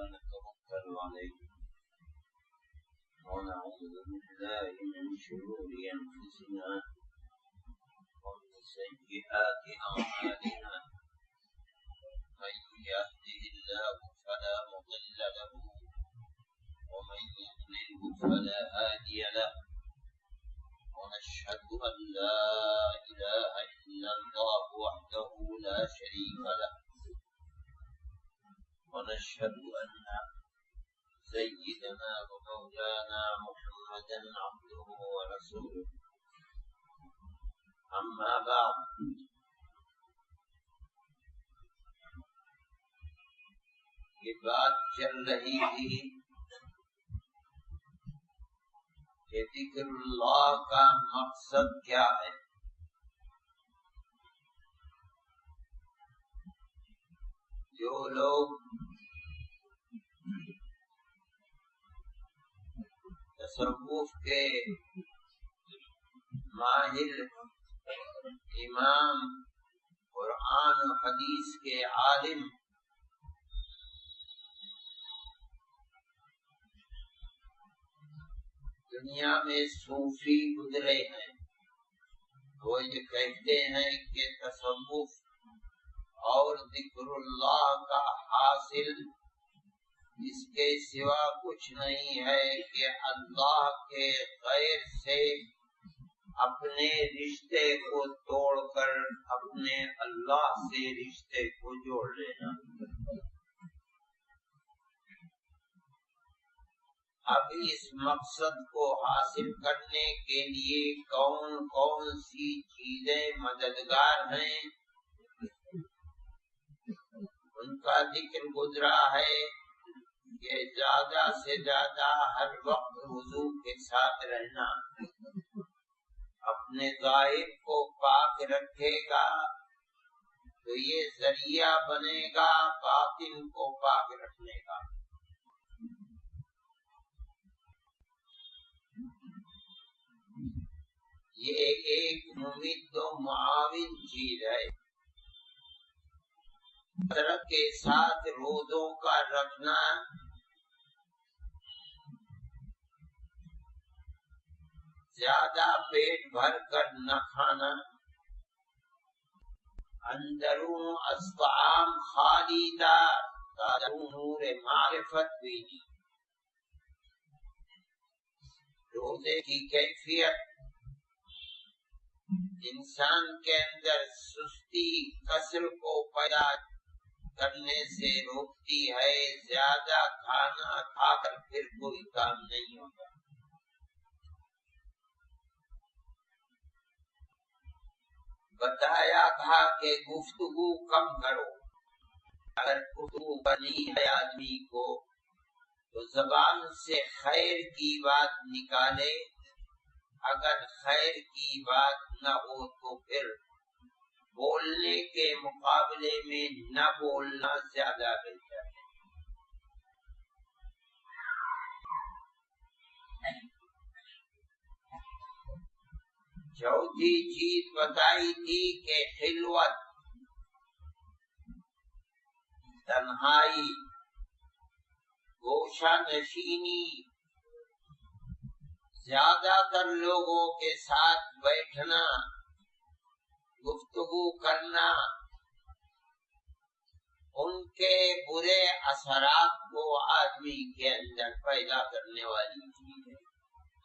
ونتوكل عليه ونعوذ بالله من شرور أنفسنا ومن سيئات أعمالنا من يهده الله فلا مضل له ومن يضلله فلا هادي له ونشهد أن لا إله إلا الله وحده لا شريك له ونشهد أن سيدنا ومولانا محمدا عبده ورسوله أما بعد یہ بات چل رہی تھی کہ ذکر اللہ کا مقصد کیا ہے. جو لوگ تصوف کے ماہر امام قرآن و حدیث کے عالم دنیا میں صوفی گزرے ہیں، وہ یہ کہتے ہیں کہ تصوف اور ذکر اللہ کا حاصل اس کے سوا کچھ نہیں ہے کہ اللہ کے غیر سے اپنے رشتے کو توڑ کر اپنے اللہ سے رشتے کو جوڑ لینا. اب اس مقصد کو حاصل کرنے کے لیے کون کون سی چیزیں مددگار ہیں ان کا ذکر گزرا ہے کہ زیادہ سے زیادہ ہر وقت وضو کے ساتھ رہنا اپنے ظاہر کو پاک رکھے گا تو یہ ذریعہ بنے گا باطن کو پاک رکھنے کا. یہ ایک ممد و معاون چیز ہے. طرح کے ساتھ روزوں کا رکھنا زیادہ پیٹ بھر کر نہ کھانا، اندروں اسطعام خالیدہ نور معرفت بھی نہیں. روزے کی کیفیت انسان کے اندر سستی کسل کو پیدا کرنے سے روکتی ہے. زیادہ کھانا کھا کر پھر کوئی کام نہیں ہوگا. بتایا تھا کہ گفتگو کم کرو. اگر گفتگو بنی ہے آدمی کو تو زبان سے خیر کی بات نکالے، اگر خیر کی بات نہ ہو تو پھر بولنے کے مقابلے میں نہ بولنا زیادہ بہتر ہے. چوتھی چیز بتائی تھی کہ خلوت، تنہائی، گوشہ نشینی، زیادہ تر لوگوں کے ساتھ بیٹھنا، گفتگو کرنا ان کے برے اثرات کو آدمی کے اندر پیدا کرنے والی چیز ہے.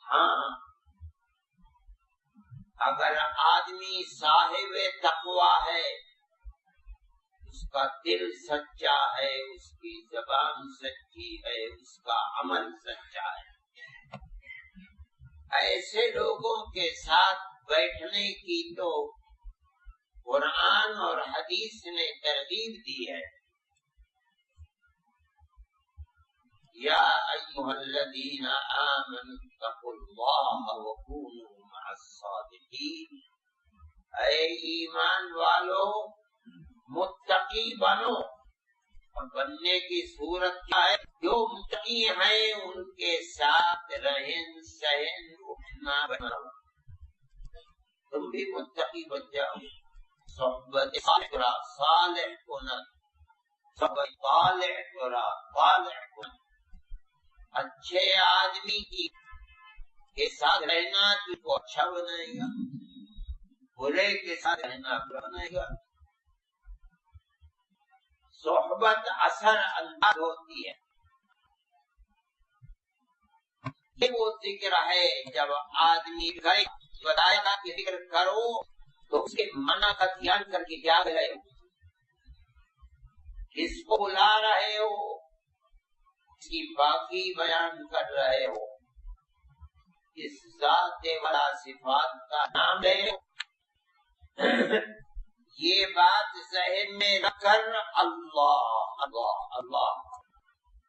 ہاں، اگر آدمی صاحب تقویٰ ہے، اس کا دل سچا ہے، اس کی زبان سچی ہے، اس کا عمل سچا ہے، ایسے لوگوں کے ساتھ بیٹھنے کی تو قرآن اور حدیث نے ترغیب دی ہے. یا ایھا الذین آمنوا اتقوا اللہ وکونوا مع الصادقین. اے ایمان والو متقی بنو. اور بننے کی صورت کیا ہے؟ جو متقی ہیں ان کے ساتھ رہن سہن اٹھنا بناؤ. تم بھی متقی بن جاؤ. صحبت صالح ہونا سب طالع اچھے آدمی کے ساتھ رہنا تجھ کو اچھا بنائے گا، برے کے ساتھ رہنا برا بنائے گا۔ صحبت اثر انداز ہوتی ہے۔ یہ وہ ذکر ہے جب آدمی بتائے گا کہ ذکر کرو تو اس کے منع کا دھیان کر کے کیا کرے ہو، کس کو بلا رہے ہو، اس کی باقی بیان کر رہے ہو، اس ذات والا صفات کا نام لے ہو۔ یہ بات ذہن میں رکھ کر اللہ اللہ اللہ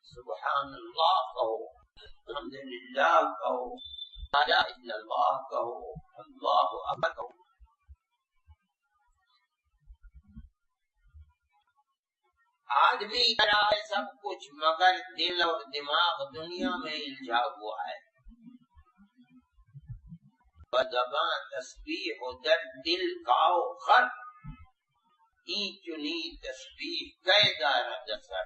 سبحان اللہ کہو، الحمدللہ کہو، لا الہ الا اللہ کہو، اللہ اکبر کہو۔ آدمی کرا ہے سب کچھ مگر دل اور دماغ دنیا میں الجھا ہوا ہے۔ بزباں تسبیح ہو در دل کاؤ خر، این چنی تسبیح کئے دارہ دسر۔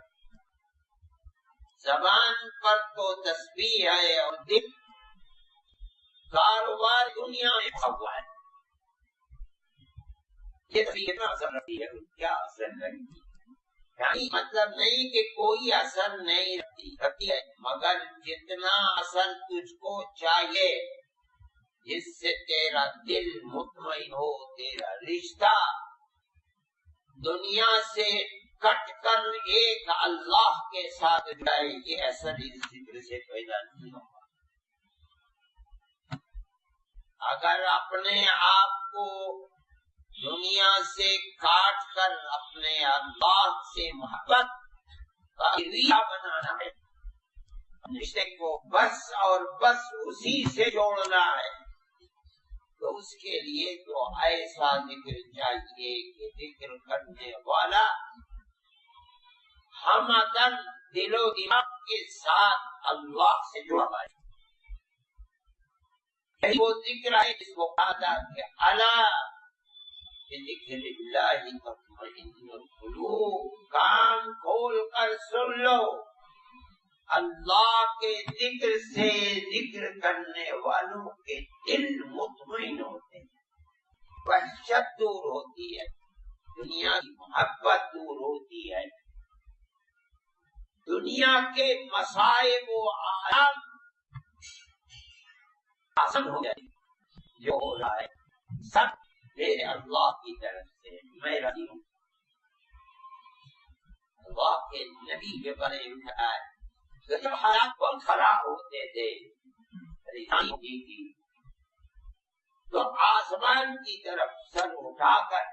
زبان پر تو تسبیح ہے اور دل کاروبار دنیا میں ہوا ہے۔ یہ تسبیح کتنا اثر رکھتی ہے، کیا اثر رکھتی ہے؟ یعنی مطلب نہیں کہ کوئی اثر نہیں رکھتی ہے، مگر جتنا اثر تجھ کو چاہیے جس سے تیرا دل مطمئن ہو، تیرا رشتہ دنیا سے کٹ کر ایک اللہ کے ساتھ جائے، یہ اثر اس ذکر سے پیدا نہیں ہوگا۔ اگر اپنے آپ کو دنیا سے کاٹ کر اپنے اللہ سے محبت کا ذریعہ بنانا ہے، رشتے کو بس اور بس اسی سے جوڑنا ہے، تو اس کے لیے تو ایسا ذکر چاہیے کہ ذکر کرنے والا ہمدن دل و دماغ کے ساتھ اللہ سے جڑا ہے۔ یہی وہ ذکر ہے جس کو کہا تھا کہ الا بذکر اللہ تطمئن القلوب، کان کھول کر سن لو، اللہ کے ذکر سے ذکر کرنے والوں کے دل مطمئن ہوتے ہیں، وحشت دور ہوتی ہے، دنیا کی محبت دور ہوتی ہے، دنیا کے مصائب و آلام آسان ہو جائے۔ جو ہو رہا ہے سب میرے اللہ کی طرف سے، میں رہی ہوں۔ اللہ کے نبی کے بارے میں ہے جب حالات بہت خراب ہوتے تھے، پریشانی ہوتی تھی، تو آسمان کی طرف سر اٹھا کر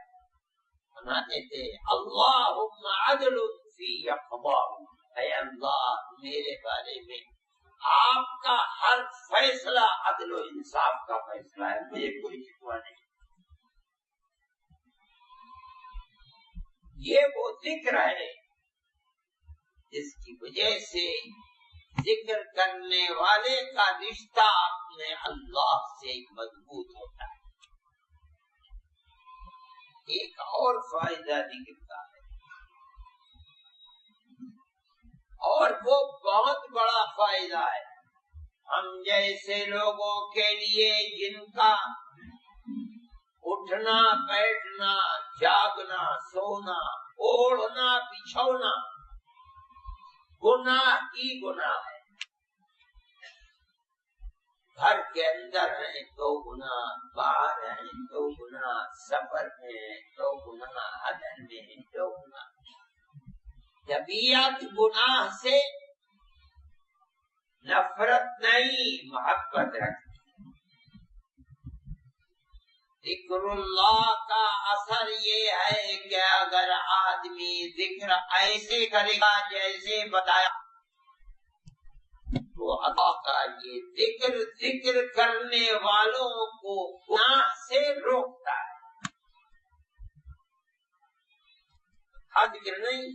فرماتے تھے اللہم عدل فی قضاء، اے اللہ میرے بارے میں آپ کا ہر فیصلہ عدل و انصاف کا فیصلہ ہے، مجھے کوئی شکوہ نہیں۔ یہ وہ ذکر ہے جس کی وجہ سے ذکر کرنے والے کا رشتہ اپنے اللہ سے مضبوط ہوتا ہے۔ ایک اور فائدہ ذکر کا ہے، اور وہ بہت بڑا فائدہ ہے۔ ہم جیسے لوگوں کے لیے جن کا اٹھنا بیٹھنا جاگنا سونا اوڑھنا بچھونا گناہ ہی گناہ ہے، گھر کے اندر ہیں تو گناہ، باہر ہیں تو گناہ، سفر میں ہیں تو گناہ، حضر میں ہیں تو گناہ۔ طبیعت گناہ سے نفرت نہیں محبت رکھتی۔ ذکر اللہ کا اثر یہ ہے کہ اگر آدمی ذکر ایسے کرے گا جیسے بتایا تو اللہ کا یہ ذکر کرنے والوں کو گناہ سے روکتا ہے۔ ہر ذکر نہیں،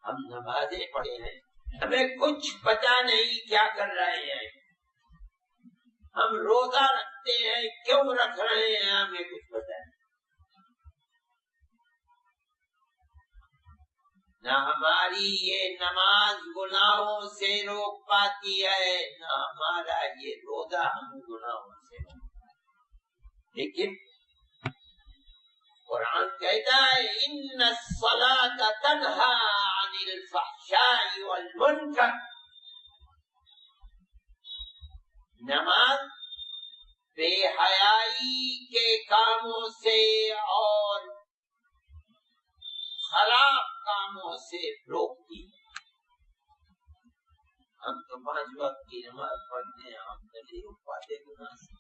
ہم نمازیں پڑھے ہیں، ہمیں کچھ پتا نہیں کیا کر رہے ہیں، ہم روزہ رکھتے ہیں کیوں رکھ رہے ہیں ہمیں کچھ پتا نہیں، نہ ہماری یہ نماز گناہوں سے روک پاتی ہے، نہ ہمارا یہ روزہ ہم گناہوں سے روک پاتی ہے۔ لیکن قرآن کہتا ہے ان الصلاۃ تنہی عن الفحشاء والمنکر، نماز بے حیائی کے کاموں سے اور خراب کاموں سے روکتی ہے۔ ہم تو 5 وقت کی نماز پڑھتے ہیں، ہم نہیں روک پاتے گناہ سے،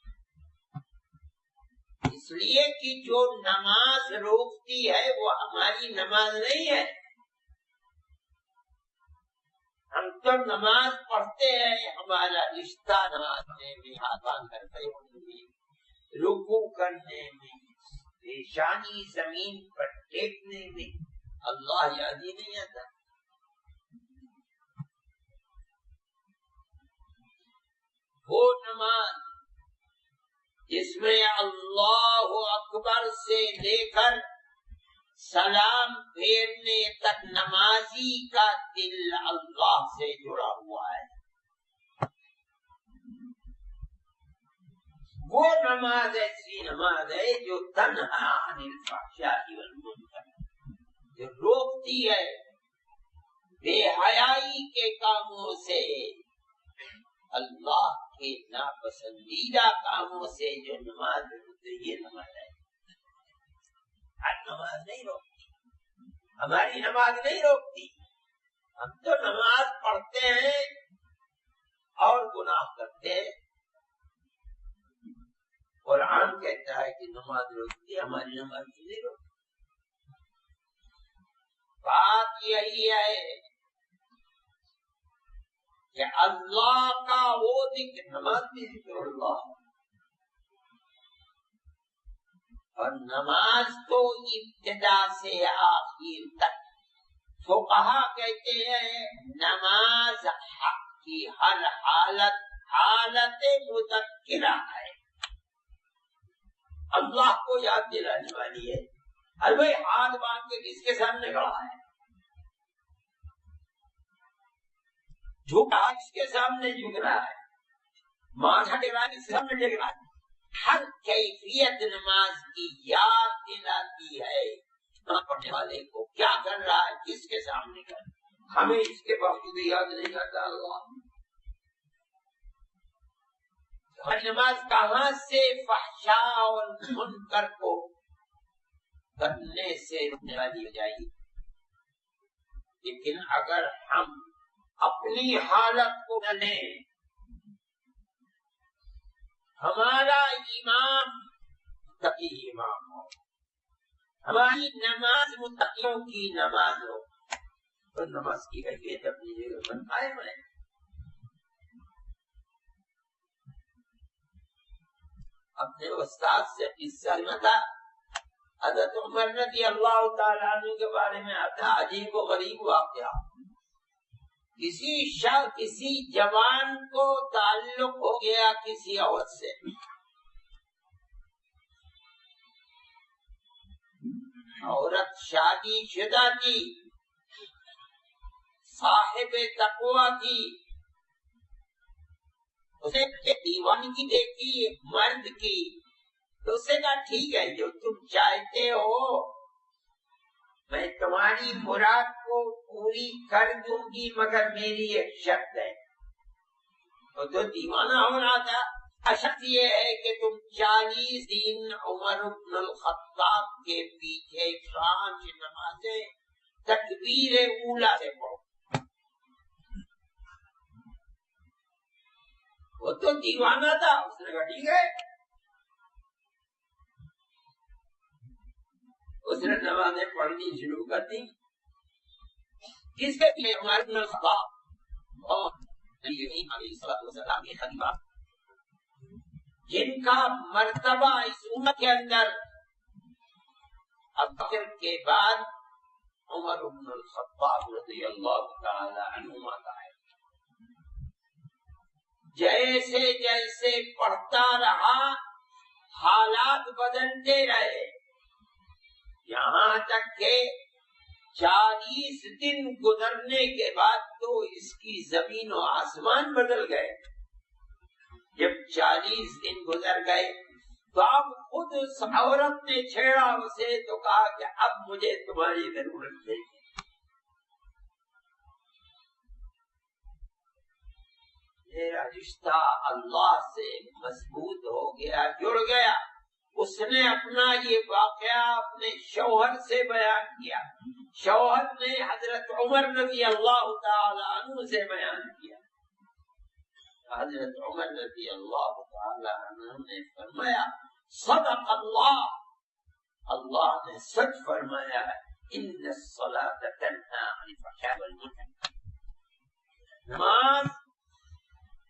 اس لیے کہ جو نماز روکتی ہے وہ ہماری نماز نہیں ہے۔ ہم تو نماز پڑھتے ہیں، ہمارا رشتہ نماز میں آسان کرتے ہوئے، رکوع کرنے میں، پیشانی زمین پر ٹیکنے میں اللہ یاد ہی نہیں آتا۔ وہ نماز جس میں اللہ اکبر سے لے کر سلام پھیرنے تک نمازی کا دل اللہ سے جڑا ہوا ہے، وہ نماز ایسی نماز ہے جو تنہی عن الفحشاء والمنکر، جو روکتی ہے بے حیائی کے کاموں سے، اللہ کے ناپسندیدہ کاموں سے جو نماز روکتی، یہ نماز ہے۔ ہر نماز نہیں روکتی، ہماری نماز نہیں روکتی، ہم تو نماز پڑھتے ہیں اور گناہ کرتے ہیں۔ قرآن کہتا ہے کہ نماز روکتی، ہماری نماز نہیں روکتی۔ بات یہی ہے کہ اللہ کا وہ ذکر، نماز میں ذکر اللہ، اور نماز تو ابتدا سے آخر تک، فقہا کہتے ہیں نماز حق کی ہر حالت مذکرہ ہے، اللہ کو یاد دلانے والی ہے۔ ارے بھائی ہاتھ باندھ کے کس کے سامنے کھڑا ہے؟ جھکا کس کے سامنے جھک رہا ہے؟ ماتھا ٹیکا کس کے سامنے ٹیک رہا ہے؟ ہر کیفیت نماز کی یاد دلاتی ہے پڑھنے والے کو کیا کر رہا ہے، کس کے سامنے کر، ہمیں اس کے باوجود یاد نہیں کرتا اللہ۔ ہر نماز کہاں سے فحشاء اور منکر کو کرنے سے روکنے والی ہو جائے گی؟ لیکن اگر ہم اپنی حالت کو جانیں، ہمارا ایمان متقی ایمان ہو، ہماری نماز متقیوں کی نماز ہو، تو نماز کی کیفیت اپنی جگہ پر قائم ہے۔ اپنے استاد سے قصہ تھا، حضرت عمر رضی اللہ تعالیٰ عنہ کے بارے میں آتا عجیب و غریب واقعہ۔ کسی جوان کو تعلق ہو گیا کسی عورت سے، عورت شادی شدہ تھی، صاحب تقویٰ تھی، اسے دیوانگی دیکھی مرد کی، تو اسے کہا ٹھیک ہے جو تم چاہتے ہو میں تمہاری مراد کو پوری کر دوں گی، مگر میری ایک شرط ہے۔ وہ تو دیوانہ ہو رہا تھا، شرط یہ ہے کہ تم 40 دن عمر بن الخطاب کے پیچھے 5 نمازیں تکبیر اولیٰ سے پڑھو۔ وہ تو دیوانہ تھا، اس نے کہا ٹھیک ہے۔ اس نے نمازیں پڑھنی شروع کر دی۔ کس کے لیے؟ عمر بن الخطاب اور نبی علیہ السلام کے خلیفہ، جن کا مرتبہ اس امت کے اندر ابو بکر کے بعد عمر بن الخطاب رضی اللہ تعالی عنہ کا ہے۔ جیسے جیسے پڑھتا رہا حالات بدلتے رہے، یہاں تک کہ 40 دن گزرنے کے بعد تو اس کی زمین و آسمان بدل گئے. جب 40 دن گزر گئے تو اب خود اس عورت نے چھیڑا اسے تو کہا کہ اب مجھے تمہاری ضرورت نہیں. میرا رشتہ اللہ سے مضبوط ہو گیا، جڑ گیا. اس نے اپنا یہ واقعہ اپنے شوہر سے بیان کیا. شوہر نے حضرت عمر رضی اللہ تعالی عنہ سے بیان کیا. حضرت عمر رضی اللہ تعالی عنہ نے فرمایا صدق اللہ، اللہ نے سچ فرمایا ہے. ان الصلاۃ تنہی عن الفحشاء والمنکر.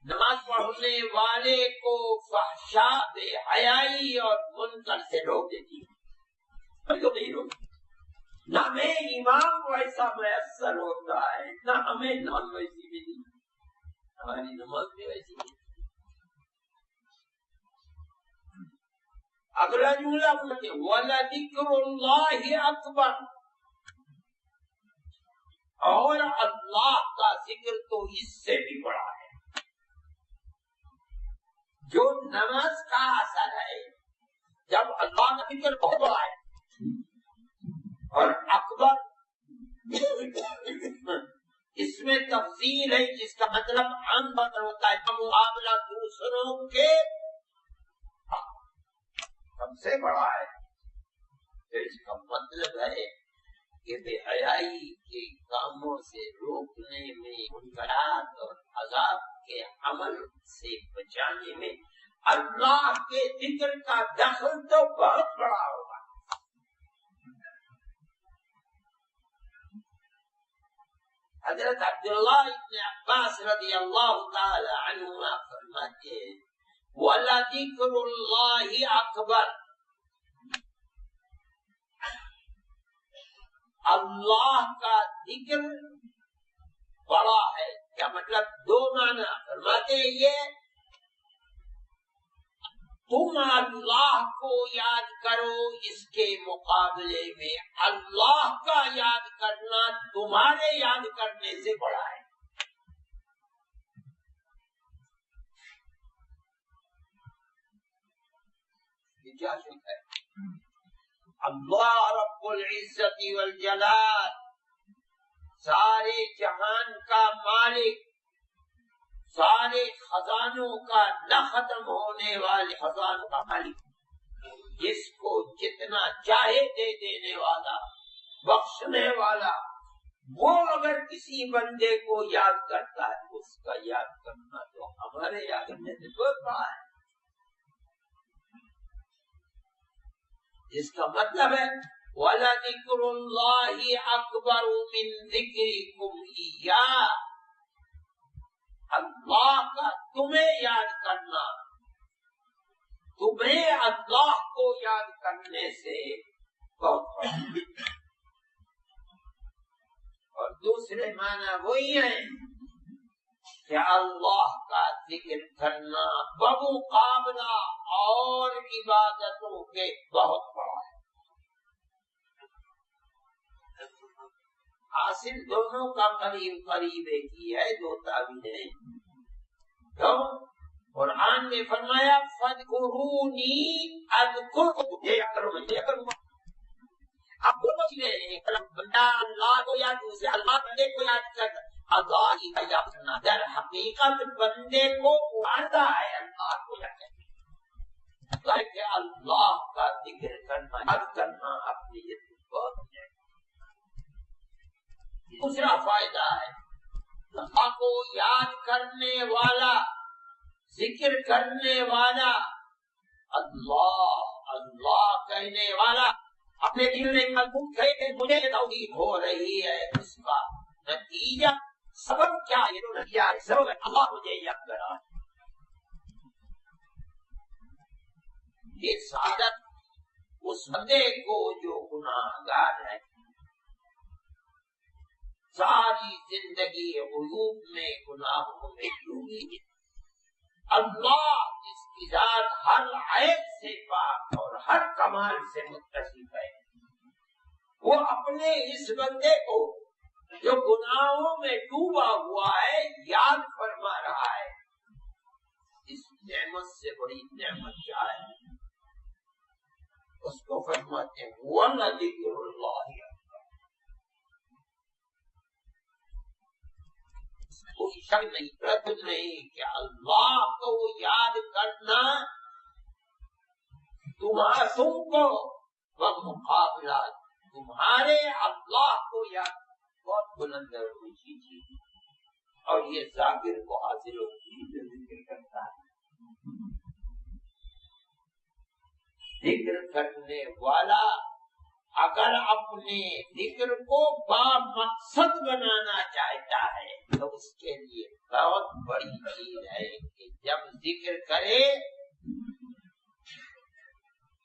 نماز پڑھنے والے کو فحشاء، بے حیائی اور منکر سے روک دیتی ہے. نہیں روکتی. نہ ہمیں ایمان ویسا میسر ہوتا ہے، نہ ہمیں نان ویسی ملی. ہماری نماز بھی ویسی ہے. اگلا جملہ بولتے وَلَذِكْرُ اللَّهِ أَكْبَرُ، اور اللہ کا ذکر تو اس سے بھی بڑا ہے. جو نماز کا اثر ہے، جب اللہ کا ذکر بہت بڑا ہے اور اکبر، اس میں تفصیل ہے جس کا مطلب عام بدل ہوتا ہے، مقابلہ دوسروں کے سب سے بڑا ہے. تو اس کا مطلب ہے کہ بے حیائی کے کاموں سے روکنے میں، منکرات اور عذاب کے عمل سے بچانے میں اللہ کے ذکر کا دخل تو بہت بڑا ہوگا. حضرت عبداللہ ابن عباس رضی اللہ تعالی عنہما فرماتے ہیں وَلَذِكْرُ اللَّهِ أَكْبَرُ، اللہ کا ذکر بڑا ہے. کیا مطلب؟ دو معنی فرماتے ہیں. یہ تم اللہ کو یاد کرو، اس کے مقابلے میں اللہ کا یاد کرنا تمہارے یاد کرنے سے بڑا ہے. یہ کیا شک ہے؟ اللہ رب العزت والجلال، سارے جہان کا مالک، سارے خزانوں کا نہ ختم ہونے والے خزانوں کا مالک، جس کو جتنا چاہے دے دینے والا، بخشنے والا، وہ اگر کسی بندے کو یاد کرتا ہے، اس کا یاد کرنا تو ہمارے یاد کرنے سے بہت بڑا ہے. جس کا مطلب ہے وَلَذِكْرُ اللَّهِ أَكْبَرُ مِنْ ذِكْرِكُمْ إِيَّاهُ، اللہ کا تمہیں یاد کرنا، تمہیں اللہ کو یاد کرنے سے بہت بڑا. اور دوسرے معنی وہی ہیں کہ اللہ کا ذکر کرنا بمقابلہ اور عبادتوں کے بہت بڑا ہے. حاصل دونوں کا قریب قریب ایک ہی ہے، دو تعبیریں. تو قرآن نے فرمایا فَاذْكُرُونِی أَذْكُرْكُمْ، یہ کرو میں یہ کروں گا. اب دونوں چیزیں، بندہ اللہ کو یاد، اسے اللہ بندے کو یاد کرتا. اللہ کی یاد کرنا در حقیقت بندے کو اڑاتا ہے اللہ کو یاد کرنا. کہ اللہ کا ذکر کرنا، یاد کرنا اپنی بہت ہے. دوسرا فائدہ ہے اللہ کو یاد کرنے والا، ذکر کرنے والا، اللہ اللہ کہنے والا اپنے دل میں مضبوط ہے کہ مجھے توحید ہو رہی ہے. اس کا نتیجہ سبب کیا؟ یہ تو نتیجہ ہے، سبب اللہ مجھے یاد کرا. یہ سعادت اس بندے کو جو گناہگار ہے، ساری زندگی عیوب میں، گناہوں میں ڈوبی ہے. اللہ جس کی ذات ہر عیب سے پاک اور ہر کمال سے متصف ہے، وہ اپنے اس بندے کو جو گناہوں میں ڈوبا ہوا ہے یاد فرما رہا ہے. اس نعمت سے بڑی نعمت کیا ہے؟ اس کو فرماتے ہیں وَلَذِكْرُ اللَّهِ کوئی شک نہیں، رد نہیں کہ اللہ کو یاد کرنا تم کو مقابلہ تمہارے اللہ کو یاد بہت بلند اور اونچی چیز، اور یہ ذاکر کو حاصل ہوتی ہے ذکر کرتا ہے. ذکر کرنے والا اگر اپنے ذکر کو با مقصد بنانا چاہتا ہے تو اس کے لیے بہت بڑی چیز ہے کہ جب ذکر کرے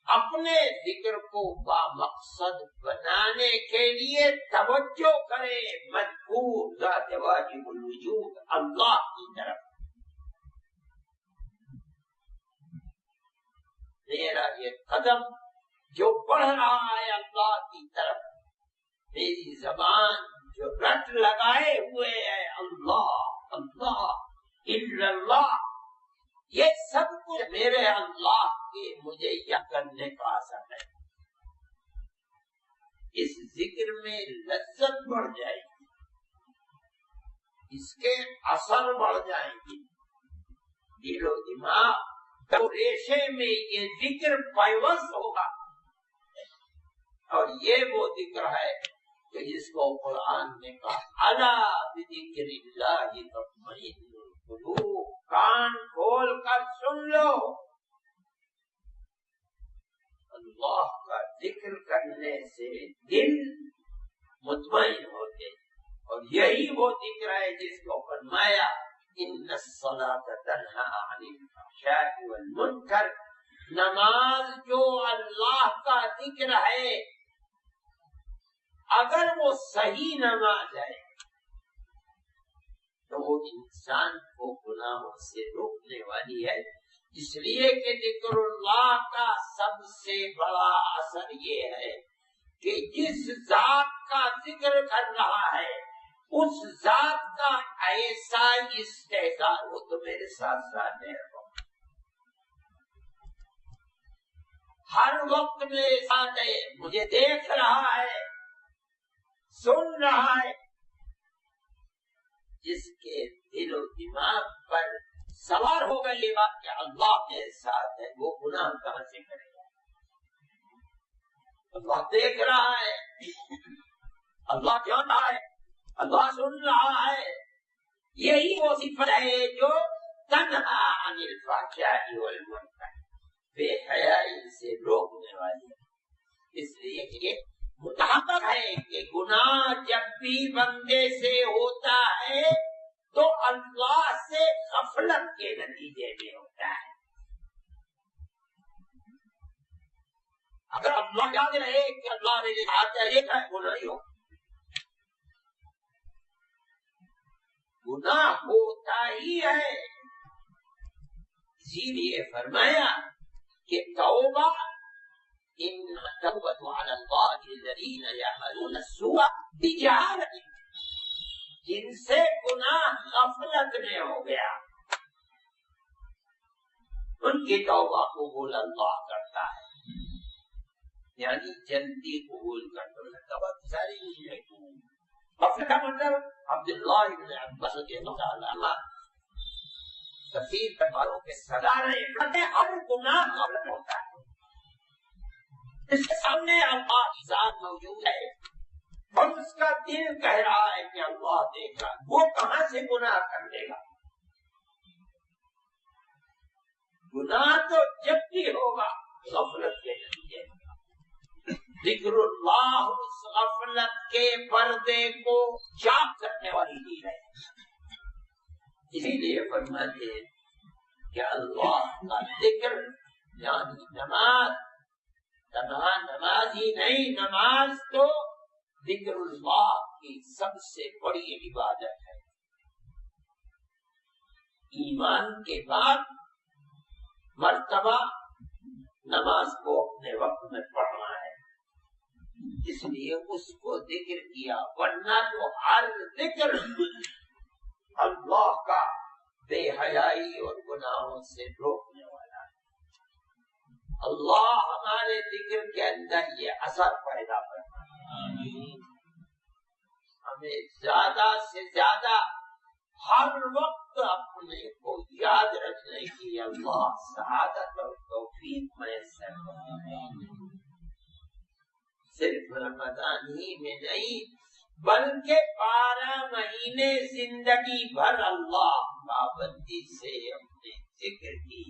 اپنے ذکر کو با مقصد بنانے کے لیے توجہ کرے مذکور ذات واجب الوجود اللہ کی طرف. میرا یہ قدم جو بڑھ رہا ہے اللہ کی طرف، میری زبان جو رٹ لگائے ہوئے ہے اللہ اللہ الا اللہ، یہ سب کچھ میرے اللہ کے مجھے یہ کرنے کا اثر ہے. اس ذکر میں لذت بڑھ جائے گی، اس کے اثر بڑھ جائیں گے. دل و دماغ تو ریشے میں یہ ذکر پیوست ہوگا، اور یہ وہ ذکر ہے کہ جس کو قرآن نے کہا الا بذکر اللہ تطمئن القلوب. کان کھول کر سن لو، اللہ کا ذکر کرنے سے دل مطمئن ہوتے، اور یہی وہ ذکر ہے جس کو فرمایا ان الصلاۃ تنہی عن الفحشاء والمنکر. نماز جو اللہ کا ذکر ہے اگر وہ صحیح نماز ہے تو وہ انسان کو گناہوں سے روکنے والی ہے. اس لیے کہ ذکر اللہ کا سب سے بڑا اثر یہ ہے کہ جس ذات کا ذکر کر رہا ہے اس ذات کا ایسا استحضار ہو تو میرے ساتھ ساتھ ہے، ہر وقت میرے ساتھ ہے، مجھے دیکھ رہا ہے، سن رہا ہے. جس کے دل و دماغ پر سوار ہو گئی یہ بات کہ اللہ میرے ساتھ ہے، وہ گناہ کہاں سے کرے گا؟ اللہ دیکھ رہا ہے، اللہ جان رہا ہے، اللہ سن رہا ہے. یہی وہ صفت ہے جو تنہا عن الفحشاء والمنکر، بے حیائی سے روکنے والی ہے. اس لیے کہ متحقق ہے کہ گناہ جب بھی بندے سے ہوتا ہے تو اللہ سے غفلت کے نتیجے میں ہوتا ہے. اگر اللہ یاد رہے کہ اللہ میرے ہاتھ ہے وہ نہیں ہو، گناہ ہوتا ہی ہے. اسی لیے فرمایا کہ توبہ ان توبۃ علی اللہ الذین یعملون السوء بجہالۃ، جن سے گناہ غفلت میں ہو گیا ان کی توبہ قبول اللہ کرتا ہے. یعنی جلدی قبول کرتا ہے. توبہ ساری نہیں ہے. غفلت کا مطلب عبداللہ ابن عباس رضی اللہ عنہ کثیر والوں کے سزا نہیں، ہر گناہ غفلت ہوتا ہے. اس کے سامنے اللہ کی ذات موجود ہے اور اس کا دل کہہ رہا ہے کہ اللہ دیکھ رہا ہے، وہ کہاں سے گناہ کر لے گا؟ گناہ تو جب بھی ہوگا غفلت کے نتیجے. ذکر اللہ اس غفلت کے پردے کو چاک کرنے والی چیز ہے. اسی لیے فرماتے ہیں کہ اللہ کا ذکر یعنی نماز، تنہا نماز ہی نہیں، نماز تو ذکر اللہ کی سب سے بڑی عبادت ہے. ایمان کے بعد مرتبہ نماز کو اپنے وقت میں پڑھنا ہے. اس لیے اس کو ذکر کیا، ورنہ تو ہر ذکر اللہ کا بے حیائی اور گناہوں سے روکنے والا ہے۔ اللہ ہمارے ذکر کے اندر یہ اثر پیدا کرتا ہے۔ ہمیں زیادہ سے زیادہ ہر وقت اپنے کو یاد رکھنے کی اللہ سعادت اور توفیق میسر کرے۔ صرف رمضان ہی میں نہیں بلکہ 12 مہینے زندگی بھر اللہ پابندی سے اپنے ذکر کی